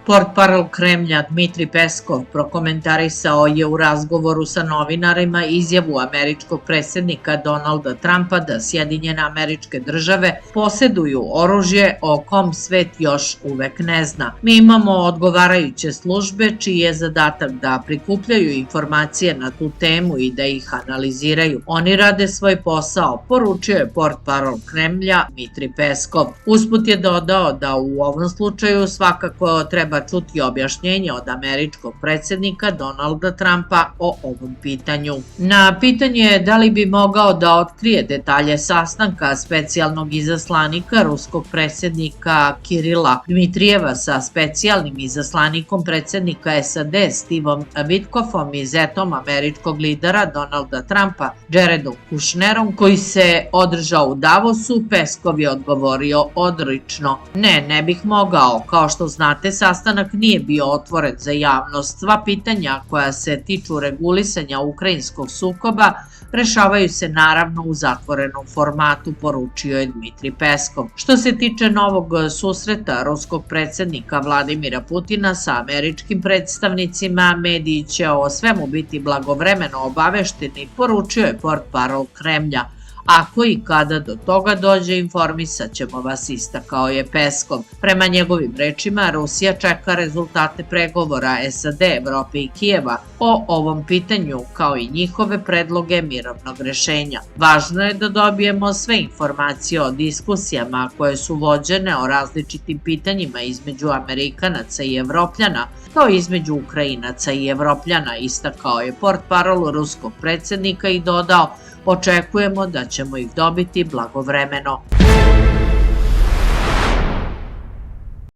Portparol Kremlja Dmitri Peskov prokomentarisao je u razgovoru sa novinarima izjavu američkog predsjednika Donalda Trumpa da Sjedinjene Američke Države poseduju oružje o kom svet još uvek ne zna. Mi imamo odgovarajuće službe čiji je zadatak da prikupljaju informacije na tu temu i da ih analiziraju. Oni rade svoj posao, poručio je portparol Kremlja Dmitri Peskov. Usput je dodao da u ovom slučaju svakako treba čuti objašnjenje od američkog predsjednika Donalda Trumpa o ovom pitanju. Na pitanje da li bi mogao da otkrije detalje sastanka specijalnog izaslanika ruskog predsjednika Kirila Dmitrijeva sa specijalnim izaslanikom predsjednika SAD Stevom Witkoffom i zetom američkog lidera Donalda Trumpa Jaredom Kushnerom koji se održao u Davosu, Peskov je odgovorio odrično: ne bih mogao. Kao što znate, sastanak nije bio otvoren za javnost. Sva pitanja koja se tiču regulisanja ukrajinskog sukoba rešavaju se naravno u zatvorenom formatu, poručio je Dmitri Peskov. Što se tiče novog susreta ruskog predsjednika Vladimira Putina sa američkim predstavnicima, mediji će o svemu biti blagovremeno obavešteni, poručio je portparol Kremlja. Ako i kada do toga dođe, informisat ćemo vas, istakao je Peskov. Prema njegovim rečima, Rusija čeka rezultate pregovora SAD, Evrope i Kijeva o ovom pitanju, kao i njihove predloge mirovnog rešenja. Važno je da dobijemo sve informacije o diskusijama koje su vođene o različitim pitanjima između Amerikanaca i Evropljana, kao između Ukrajinaca i Evropljana, istakao je portparol ruskog predsjednika i dodao: očekujemo da ćemo ih dobiti blagovremeno.